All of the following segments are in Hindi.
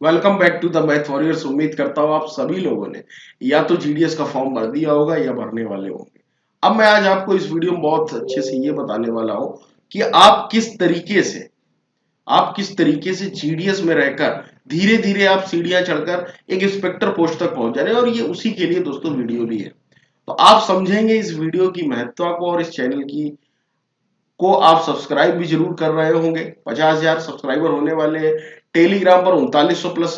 Welcome back to the math warriors. उम्मीद करता हूँ आप सभी लोगों ने या तो जीडीएस का फॉर्म भर दिया होगा या भरने वाले होंगे। अब मैं आज आपको इस वीडियो में बहुत अच्छे से ये बताने वाला हूँ कि आप किस तरीके से जीडीएस में रहकर धीरे धीरे आप सीढ़ियां चढ़कर एक इंस्पेक्टर पोस्ट तक पहुंच जा रहे हैं। और ये उसी के लिए दोस्तों वीडियो भी है। तो आप समझेंगे इस वीडियो की महत्ता को और इस चैनल की को आप सब्सक्राइब भी जरूर कर रहे होंगे। 50,000 सब्सक्राइबर होने वाले हैं। टेलीग्राम पर 3900 प्लस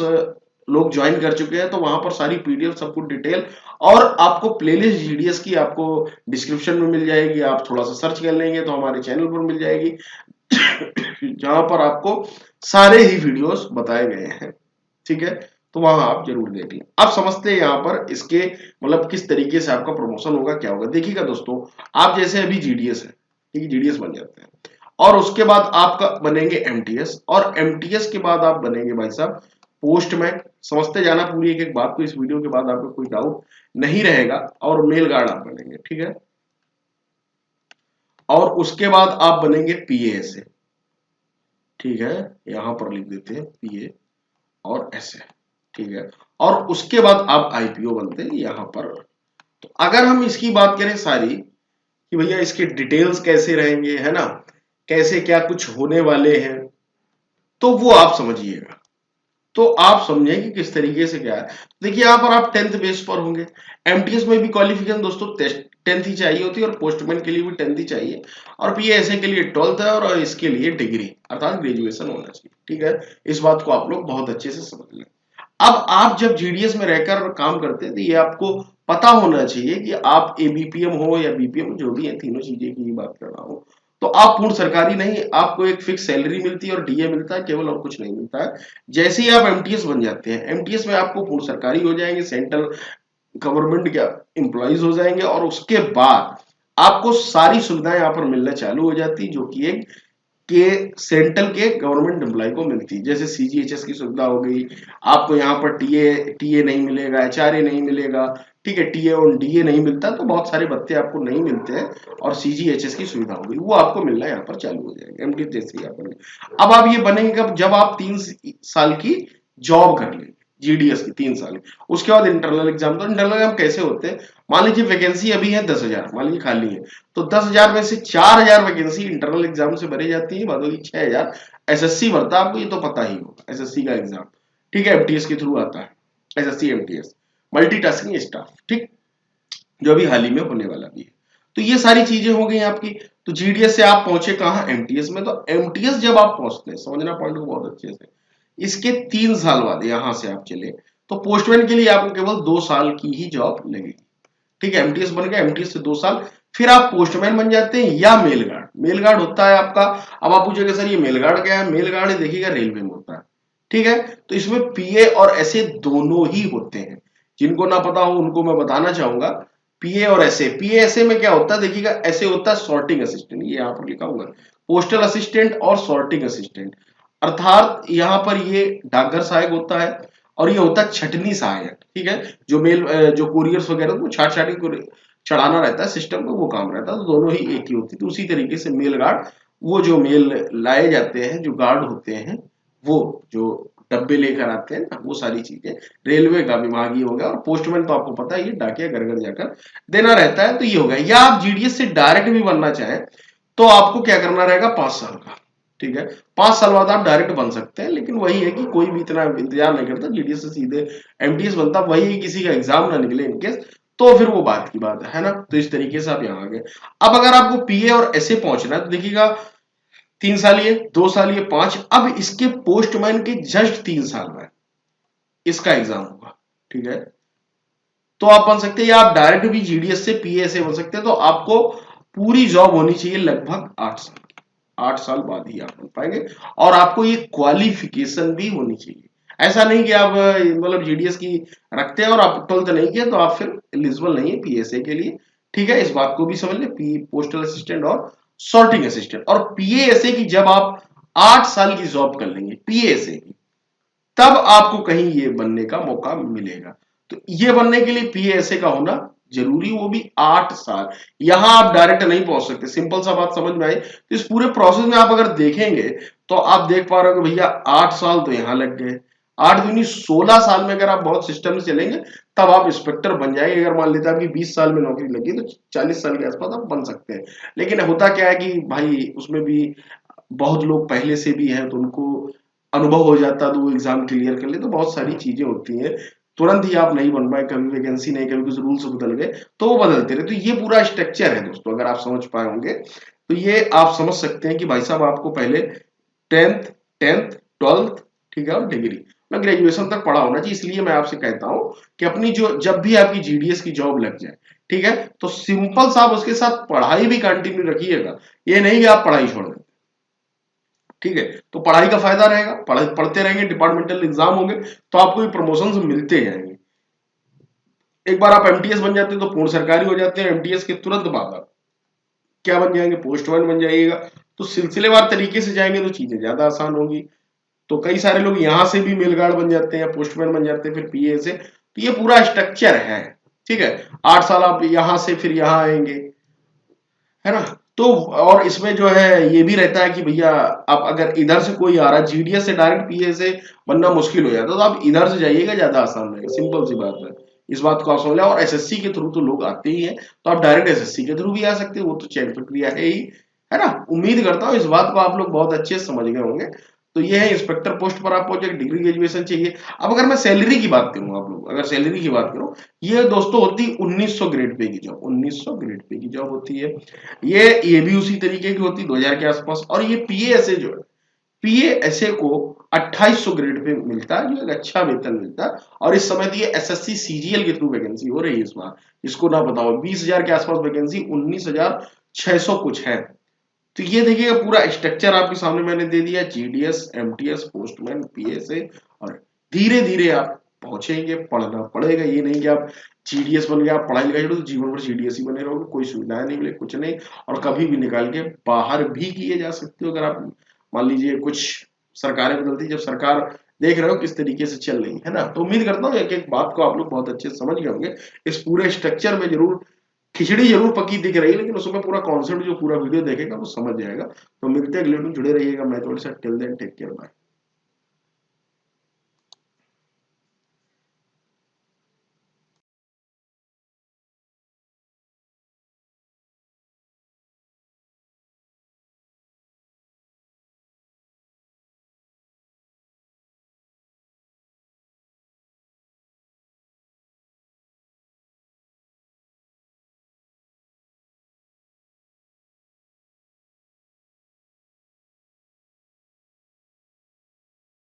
लोग ज्वाइन कर चुके हैं। तो वहां पर सारी पीडीएफ सब कुछ डिटेल और आपको प्लेलिस्ट जीडीएस की आपको डिस्क्रिप्शन में मिल जाएगी। आप थोड़ा सा सर्च कर लेंगे तो हमारे चैनल पर मिल जाएगी जहां पर आपको सारे ही वीडियोस बताए गए हैं। ठीक है, तो वहां आप जरूर देख लें। आप समझते हैं यहाँ पर इसके मतलब किस तरीके से आपका प्रमोशन होगा, क्या होगा। देखिएगा दोस्तों, आप जैसे अभी जीडीएस है, ठीक है, जीडीएस बन जाते हैं और उसके बाद आपका बनेंगे एमटीएस और एमटीएस के बाद आप बनेंगे भाई साहब पोस्टमैन। समझते जाना पूरी एक एक बात को। इस वीडियो के बाद आपको कोई डाउट नहीं रहेगा। और मेल गार्ड आप बनेंगे, ठीक है। और उसके बाद आप बनेंगे पीए से, ठीक है, यहां पर लिख देते हैं पीए और ऐसे, ठीक है। और उसके बाद आप आईपीओ बनते हैं यहां पर। तो अगर हम इसकी बात करें सारी कि भैया इसके डिटेल्स कैसे रहेंगे, है ना, कैसे क्या कुछ होने वाले हैं, तो वो आप समझिएगा। तो आप समझें कि किस तरीके से क्या है। देखिए यहाँ पर आप 10th बेस पर होंगे। एमटीएस में भी क्वालिफिकेशन दोस्तों 10th ही चाहिए होती है और पोस्टमैन के लिए भी 10th ही चाहिए। और पीएसए के लिए 12th है और इसके लिए डिग्री अर्थात ग्रेजुएशन होना चाहिए, ठीक है। इस बात को आप लोग बहुत अच्छे से समझ लें। अब आप जब जीडीएस में रहकर काम करते हैं तो ये आपको पता होना चाहिए कि आप एबीपीएम हो या बीपीएम, जो भी है, तीनों चीजें की बात कर रहा हूँ। तो आप पूर्ण सरकारी नहीं, आपको एक फिक्स सैलरी मिलती है और डीए मिलता है केवल, और कुछ नहीं मिलता है। जैसे ही आप एमटीएस बन जाते हैं, एमटीएस में आपको पूर्ण सरकारी हो जाएंगे, सेंट्रल गवर्नमेंट के एम्प्लॉइज हो जाएंगे। और उसके बाद आपको सारी सुविधाएं यहाँ पर मिलना चालू हो जाती जो कि एक के सेंट्रल के गवर्नमेंट एम्प्लॉय को मिलती है। जैसे सीजीएचएस की सुविधा हो गई, आपको यहाँ पर टीए टीए नहीं मिलेगा, एचआरए नहीं मिलेगा, ठीक है, टीए और डीए नहीं मिलता, तो बहुत सारे भत्ते आपको नहीं मिलते हैं। और सीजीएचएस की सुविधा हो गई, वो आपको मिलना यहाँ पर चालू हो जाएगा एमटी जैसे यहाँ पर। अब आप ये बनेंगे कब, जब आप 3 साल की जॉब कर लेंगे जीडीएस की, 3 साल की। उसके बाद इंटरनल एग्जाम। तो इंटरनल एग्जाम कैसे होते हैं, मान लीजिए वैकेंसी अभी है 10,000, मान लीजिए खाली है, तो 10,000 में से 4,000 वैकेंसी इंटरनल एग्जाम से भरी जाती है, बाद बाकी 6,000 एसएससी भरता है। आपको ये तो पता ही होगा, एसएससी का एग्जाम, ठीक है, एमटीएस के थ्रू आता है, एसएससी एमटीएस मल्टीटास्किंग स्टाफ, ठीक, जो अभी हाल ही में होने वाला भी है। तो ये सारी चीजें हो गई आपकी। तो जीडीएस से आप पहुंचे कहाँ, एमटीएस में। तो एमटीएस जब आप पहुंचते हैं, समझना पॉइंट को बहुत अच्छे से, इसके 3 साल बाद यहां से आप चले तो पोस्टमैन के लिए आपको केवल 2 साल की ही जॉब लगेगी, ठीक है। एमटीएस बन गया, एमटीएस से 2 साल, फिर आप पोस्टमैन बन जाते हैं या मेल गार्ड। मेल गार्ड होता है आपका, अब आप पूछोगे सर ये मेल गार्ड क्या है। मेल गार्ड देखिएगा रेलवे में होता है, ठीक है। तो इसमें पीए और एसए दोनों ही होते हैं। जिनको ना पता हो उनको मैं बताना चाहूंगा, पीए और एसए। पीए एसए में क्या होता है, देखिएगा, ऐसे होता है सॉर्टिंग असिस्टेंट, ये यहाँ पर लिखा हुआ है, पोस्टल असिस्टेंट और सॉर्टिंग असिस्टेंट। अर्थात यहाँ पर ये डाकघर सहायक होता है और ये होता है छटनी सहायक, ठीक है। जो मेल जो कुरियर्स वगैरह को छाट छाट के चढ़ाना रहता है सिस्टम में, वो काम रहता है। तो दोनों ही एक ही होती है। तो उसी तरीके से मेल गार्ड, वो जो मेल लाए जाते हैं, जो गार्ड होते हैं, वो जो डब्बे लेकर आते हैं ना, वो सारी चीजें रेलवे का विभाग ही होगा। और पोस्टमैन तो आपको पता है ये डाकिया घर घर जाकर देना रहता है। तो ये होगा। या आप जीडीएस से डायरेक्ट भी बनना चाहें तो आपको क्या करना रहेगा, 5 साल का, ठीक है। 5 साल बाद आप डायरेक्ट बन सकते हैं। लेकिन वही है कि कोई भी इतना इंतजार नहीं करता, जीडीएस से सीधे एमटीएस बनता। वही है, किसी का एग्जाम ना निकले इनकेस, तो फिर वो बात की बात है ना। तो इस तरीके से आप यहाँ आ गए। अब अगर आपको पीए और ऐसे पहुंचना है तो देखिएगा, 3 साल ये, 2 साल ये, 5। अब इसके पोस्टमैन के जस्ट 3 साल में इसका एग्जाम होगा, ठीक है। तो आप बन सकते हैं, या आप डायरेक्ट भी जीडीएस से पीए से बन सकते हैं। तो आपको पूरी जॉब होनी चाहिए लगभग 8 साल, 8 साल बाद ही आप बन पाएंगे। और आपको ये क्वालिफिकेशन भी होनी चाहिए। ऐसा नहीं कि आप मतलब जीडीएस की रखते हैं और आप 12th नहीं किया तो आप फिर एलिजिबल नहीं है पीएसए के लिए, ठीक है। इस बात को भी समझ ले, पी पोस्टल असिस्टेंट और सॉर्टिंग असिस्टेंट। और पीएसए की जब आप 8 साल की जॉब कर लेंगे पीएसए की, तब आपको कहीं ये बनने का मौका मिलेगा। तो ये बनने के लिए पीएसए का होना जरूरी, वो भी 8 साल। यहां आप डायरेक्ट नहीं पहुंच सकते। सिंपल सा बात समझ में आई। तो इस पूरे प्रोसेस में आप अगर देखेंगे तो आप देख पा रहे हो कि भैया 8 साल तो यहां लग गए, 8 दूनी 16 साल में अगर आप बहुत सिस्टम से चलेंगे तब आप इंस्पेक्टर बन जाएंगे। अगर मान लेते हैं आपकी 20 साल में नौकरी लगी तो 40 साल के आसपास आप बन सकते हैं। लेकिन होता क्या है कि भाई उसमें भी बहुत लोग पहले से भी हैं तो उनको अनुभव हो जाता है तो वो एग्जाम क्लियर कर ले, तो बहुत सारी चीजें होती हैं। तुरंत ही आप नहीं बन पाए, कभी वैकेंसी नहीं, कभी कुछ रूल्स बदल गए तो वो बदलते रहे। तो ये पूरा स्ट्रक्चर है दोस्तों, अगर आप समझ पाए होंगे तो ये आप समझ सकते हैं कि भाई साहब आपको पहले 10th 12th, ठीक है, और डिग्री मैं ग्रेजुएशन तक पढ़ा होना चाहिए। इसलिए मैं आपसे कहता हूं कि अपनी जो जब भी आपकी जीडीएस की जॉब लग जाए, ठीक है, तो सिंपल साहब उसके साथ पढ़ाई भी कंटिन्यू रखिएगा। ये नहीं कि आप पढ़ाई छोड़ दें, ठीक है, तो पढ़ाई का फायदा रहेगा, पढ़ते रहेंगे, डिपार्टमेंटल एग्जाम होंगे तो आपको भी प्रमोशन मिलते जाएंगे। एक बार आप एमटीएस बन जाते हैं तो पूर्ण सरकारी हो जाते हैं, एमटीएस के तुरंत बाद आप क्या बन जाएंगे, पोस्टमैन बन जाइएगा। तो सिलसिलेवार तरीके से जाएंगे तो चीजें ज्यादा आसान होंगी। तो कई सारे लोग यहां से भी मेल गार्ड बन जाते हैं, पोस्टमैन बन जाते हैं, फिर पीए से। तो ये पूरा स्ट्रक्चर है, ठीक है। 8 साल आप यहां से फिर यहां आएंगे, है ना। तो और इसमें जो है ये भी रहता है कि भैया आप अगर इधर से कोई आ रहा है जीडीएस से डायरेक्ट पीए से बनना मुश्किल हो जाता है, तो आप इधर से जाइएगा, ज्यादा आसान रहेगा, सिंपल सी बात है। इस बात को आप समझ लें। और एसएससी के थ्रू तो लोग आते ही हैं, तो आप डायरेक्ट एसएससी के थ्रू भी आ सकते हैं, वो तो चयन प्रक्रिया है ही, है ना। उम्मीद करता हूँ इस बात को आप लोग बहुत अच्छे से समझ गए होंगे। तो ये है इंस्पेक्टर पोस्ट पर आपको जो डिग्री ग्रेजुएशन चाहिए। अब अगर मैं सैलरी की बात करूं, आप लोग अगर सैलरी की बात करूं, ये दोस्तों होती 1900 ग्रेड पे की जॉब, 1900 ग्रेड पे की जॉब होती है। ये भी उसी तरीके की होती है 2000 के आसपास। और ये पीएएसए जो है, पीएएसए को 2800 ग्रेड पे मिलता है, जो एक अच्छा वेतन मिलता है। और इस समय तो ये एसएससी सीजीएल के थ्रू वैकेंसी हो रही है इस बार, इसको ना बताओ 20,000 के आसपास वैकेंसी, 19,600 कुछ है। तो ये देखिएगा पूरा स्ट्रक्चर आपके सामने मैंने दे दिया, जीडीएस, एमटीएस, पोस्टमैन, पीएसए। और धीरे धीरे आप पहुंचेंगे, पढ़ना पड़ेगा। ये नहीं कि आप जीडीएस बन गया, आप पढ़ाई लिखाई छोड़ो तो जीवन भर जीडीएस ही बने रहोगे, कोई सुविधाएं नहीं मिले, कुछ नहीं। और कभी भी निकाल के बाहर भी किए जा सकते हो, अगर आप मान लीजिए कुछ सरकारें बदलती, जब सरकार देख रहे हो किस तरीके से चल रही है ना। तो उम्मीद करता हूँ एक एक बात को आप लोग बहुत अच्छे से समझ गए होंगे। इस पूरे स्ट्रक्चर में जरूर खिचड़ी जरूर पकी दिख रही है, लेकिन उसमें पूरा कॉन्सेप्ट जो पूरा वीडियो देखेगा वो समझ जाएगा। तो मिलते हैं अगले वीडियो में, जुड़े रहिएगा मैं थोड़ी सा। Till then take care, bye.